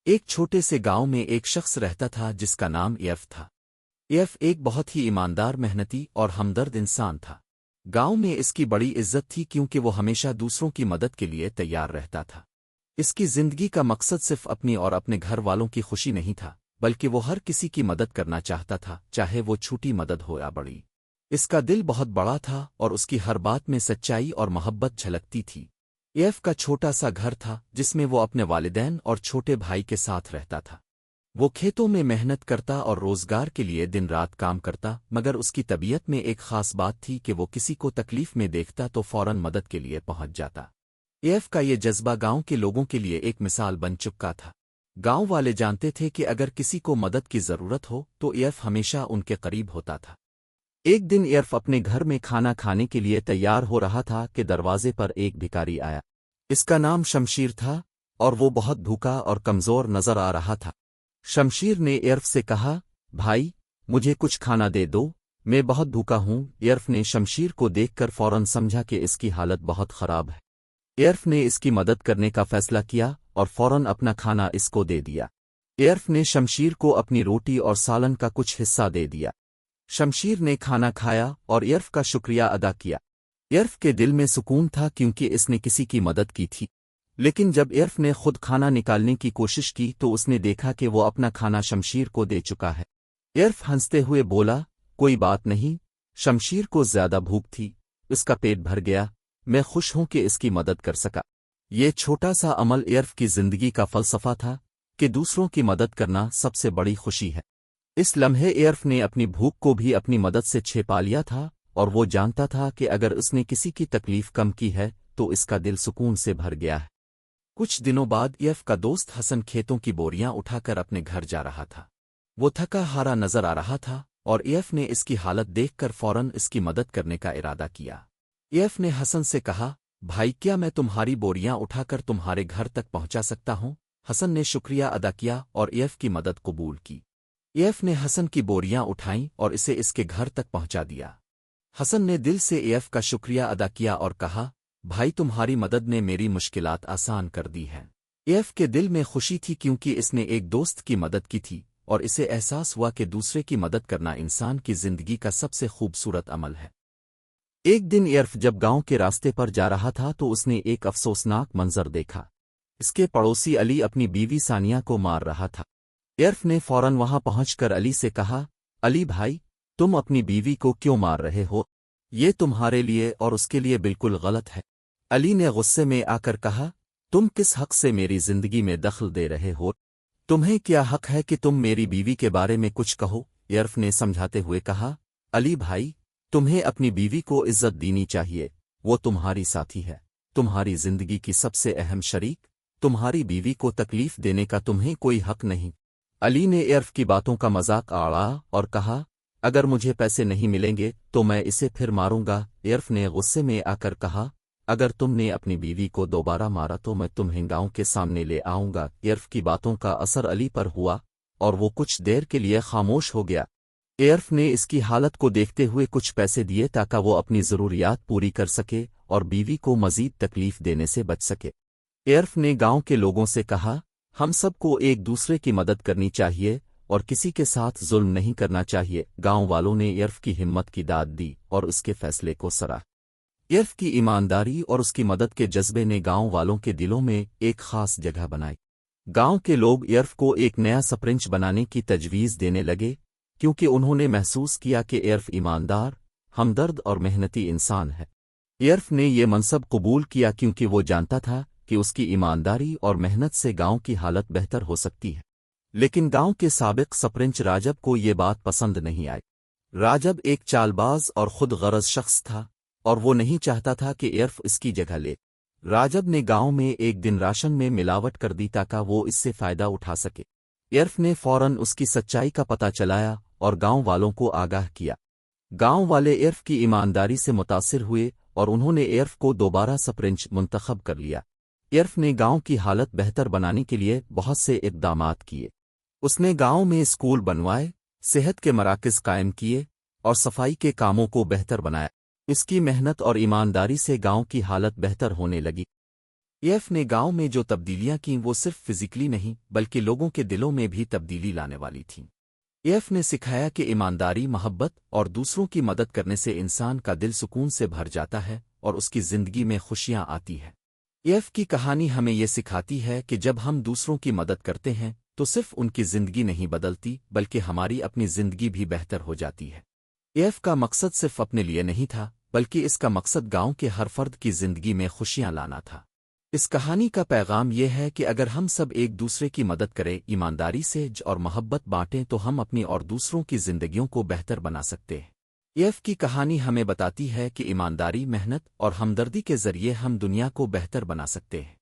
ایک چھوٹے سے گاؤں میں ایک شخص رہتا تھا جس کا نام ایف تھا۔ ایف ایک بہت ہی ایماندار، محنتی اور ہمدرد انسان تھا۔ گاؤں میں اس کی بڑی عزت تھی کیونکہ وہ ہمیشہ دوسروں کی مدد کے لیے تیار رہتا تھا۔ اس کی زندگی کا مقصد صرف اپنی اور اپنے گھر والوں کی خوشی نہیں تھا، بلکہ وہ ہر کسی کی مدد کرنا چاہتا تھا، چاہے وہ چھوٹی مدد ہو یا بڑی۔ اس کا دل بہت بڑا تھا اور اس کی ہر بات میں سچائی اور محبت جھلکتی تھی۔ ایف کا چھوٹا سا گھر تھا جس میں وہ اپنے والدین اور چھوٹے بھائی کے ساتھ رہتا تھا۔ وہ کھیتوں میں محنت کرتا اور روزگار کے لیے دن رات کام کرتا، مگر اس کی طبیعت میں ایک خاص بات تھی کہ وہ کسی کو تکلیف میں دیکھتا تو فوراً مدد کے لیے پہنچ جاتا۔ ایف کا یہ جذبہ گاؤں کے لوگوں کے لیے ایک مثال بن چکا تھا۔ گاؤں والے جانتے تھے کہ اگر کسی کو مدد کی ضرورت ہو تو ایف ہمیشہ ان کے قریب ہوتا تھا۔ ایک دن ایف اپنے گھر میں کھانا کھانے کے لیے تیار ہو رہا تھا کہ دروازے پر ایک بھکاری آیا۔ اس کا نام شمشیر تھا اور وہ بہت بھوکا اور کمزور نظر آ رہا تھا۔ شمشیر نے ایرف سے کہا، بھائی مجھے کچھ کھانا دے دو، میں بہت بھوکا ہوں۔ ایرف نے شمشیر کو دیکھ کر فوراً سمجھا کہ اس کی حالت بہت خراب ہے۔ ایرف نے اس کی مدد کرنے کا فیصلہ کیا اور فوراً اپنا کھانا اس کو دے دیا۔ ایرف نے شمشیر کو اپنی روٹی اور سالن کا کچھ حصہ دے دیا۔ شمشیر نے کھانا کھایا اور ایرف کا شکریہ ادا کیا۔ ایرف کے دل میں سکون تھا کیونکہ اس نے کسی کی مدد کی تھی، لیکن جب ایرف نے خود کھانا نکالنے کی کوشش کی تو اس نے دیکھا کہ وہ اپنا کھانا شمشیر کو دے چکا ہے۔ ایرف ہنستے ہوئے بولا، کوئی بات نہیں، شمشیر کو زیادہ بھوک تھی، اس کا پیٹ بھر گیا، میں خوش ہوں کہ اس کی مدد کر سکا۔ یہ چھوٹا سا عمل ایرف کی زندگی کا فلسفہ تھا کہ دوسروں کی مدد کرنا سب سے بڑی خوشی ہے۔ اس لمحے ایرف نے اپنی بھوک کو بھی اپنی مدد سے چھپا لیا تھا اور وہ جانتا تھا کہ اگر اس نے کسی کی تکلیف کم کی ہے تو اس کا دل سکون سے بھر گیا ہے۔ کچھ دنوں بعد ایف کا دوست حسن کھیتوں کی بوریاں اٹھا کر اپنے گھر جا رہا تھا۔ وہ تھکا ہارا نظر آ رہا تھا اور ایف نے اس کی حالت دیکھ کر فوراً اس کی مدد کرنے کا ارادہ کیا۔ ایف نے حسن سے کہا، بھائی کیا میں تمہاری بوریاں اٹھا کر تمہارے گھر تک پہنچا سکتا ہوں؟ حسن نے شکریہ ادا کیا اور ایف کی مدد قبول کی۔ ایف نے حسن کی بوریاں اٹھائیں اور اسے اس کے گھر تک پہنچا دیا۔ حسن نے دل سے ایف کا شکریہ ادا کیا اور کہا، بھائی تمہاری مدد نے میری مشکلات آسان کر دی ہیں۔ ایف کے دل میں خوشی تھی کیونکہ اس نے ایک دوست کی مدد کی تھی اور اسے احساس ہوا کہ دوسرے کی مدد کرنا انسان کی زندگی کا سب سے خوبصورت عمل ہے۔ ایک دن ایرف جب گاؤں کے راستے پر جا رہا تھا تو اس نے ایک افسوسناک منظر دیکھا۔ اس کے پڑوسی علی اپنی بیوی ثانیہ کو مار رہا تھا۔ ایرف نے فوراً وہاں پہنچ کر علی سے کہا، علی بھائی تم اپنی بیوی کو کیوں مار رہے ہو؟ یہ تمہارے لیے اور اس کے لیے بالکل غلط ہے۔ علی نے غصے میں آ کر کہا، تم کس حق سے میری زندگی میں دخل دے رہے ہو؟ تمہیں کیا حق ہے کہ تم میری بیوی کے بارے میں کچھ کہو؟ ایرف نے سمجھاتے ہوئے کہا، علی بھائی تمہیں اپنی بیوی کو عزت دینی چاہیے، وہ تمہاری ساتھی ہے، تمہاری زندگی کی سب سے اہم شریک، تمہاری بیوی کو تکلیف دینے کا تمہیں کوئی حق نہیں۔ علی نے ایرف کی باتوں کا مذاق اڑایا اور کہا، اگر مجھے پیسے نہیں ملیں گے تو میں اسے پھر ماروں گا۔ ایرف نے غصے میں آ کر کہا، اگر تم نے اپنی بیوی کو دوبارہ مارا تو میں تمہیں گاؤں کے سامنے لے آؤں گا۔ ایرف کی باتوں کا اثر علی پر ہوا اور وہ کچھ دیر کے لیے خاموش ہو گیا۔ ایرف نے اس کی حالت کو دیکھتے ہوئے کچھ پیسے دیے تاکہ وہ اپنی ضروریات پوری کر سکے اور بیوی کو مزید تکلیف دینے سے بچ سکے۔ ایرف نے گاؤں کے لوگوں سے کہا، ہم سب کو ایک دوسرے کی مدد کرنی چاہیے اور کسی کے ساتھ ظلم نہیں کرنا چاہیے۔ گاؤں والوں نے ایرف کی ہمت کی داد دی اور اس کے فیصلے کو سراہا۔ ایرف کی ایمانداری اور اس کی مدد کے جذبے نے گاؤں والوں کے دلوں میں ایک خاص جگہ بنائی۔ گاؤں کے لوگ ایرف کو ایک نیا سرپنچ بنانے کی تجویز دینے لگے کیونکہ انہوں نے محسوس کیا کہ ایرف ایماندار، ہمدرد اور محنتی انسان ہے۔ ایرف نے یہ منصب قبول کیا کیونکہ وہ جانتا تھا کہ اس کی ایمانداری اور محنت سے گاؤں کی حالت بہتر ہو سکتی ہے۔ لیکن گاؤں کے سابق سرپنچ راجب کو یہ بات پسند نہیں آئی۔ راجب ایک چال باز اور خود غرض شخص تھا اور وہ نہیں چاہتا تھا کہ ایرف اس کی جگہ لے۔ راجب نے گاؤں میں ایک دن راشن میں ملاوٹ کر دی تاکہ وہ اس سے فائدہ اٹھا سکے۔ ایرف نے فوراً اس کی سچائی کا پتہ چلایا اور گاؤں والوں کو آگاہ کیا۔ گاؤں والے ایرف کی ایمانداری سے متاثر ہوئے اور انہوں نے ایرف کو دوبارہ سرپنچ منتخب کر لیا۔ ایرف نے گاؤں کی حالت بہتر بنانے کے لیے بہت سے اقدامات کیے۔ اس نے گاؤں میں اسکول بنوائے، صحت کے مراکز قائم کیے اور صفائی کے کاموں کو بہتر بنایا۔ اس کی محنت اور ایمانداری سے گاؤں کی حالت بہتر ہونے لگی۔ ایف نے گاؤں میں جو تبدیلیاں کیں وہ صرف فزیکلی نہیں بلکہ لوگوں کے دلوں میں بھی تبدیلی لانے والی تھیں۔ ایف نے سکھایا کہ ایمانداری، محبت اور دوسروں کی مدد کرنے سے انسان کا دل سکون سے بھر جاتا ہے اور اس کی زندگی میں خوشیاں آتی ہے۔ ایف کی کہانی ہمیں یہ سکھاتی ہے کہ جب ہم دوسروں کی مدد کرتے ہیں تو صرف ان کی زندگی نہیں بدلتی بلکہ ہماری اپنی زندگی بھی بہتر ہو جاتی ہے۔ ایف کا مقصد صرف اپنے لیے نہیں تھا بلکہ اس کا مقصد گاؤں کے ہر فرد کی زندگی میں خوشیاں لانا تھا۔ اس کہانی کا پیغام یہ ہے کہ اگر ہم سب ایک دوسرے کی مدد کریں، ایمانداری سے اور محبت بانٹیں تو ہم اپنی اور دوسروں کی زندگیوں کو بہتر بنا سکتے ہیں۔ ایف کی کہانی ہمیں بتاتی ہے کہ ایمانداری، محنت اور ہمدردی کے ذریعے ہم دنیا کو بہتر بنا سکتے ہیں۔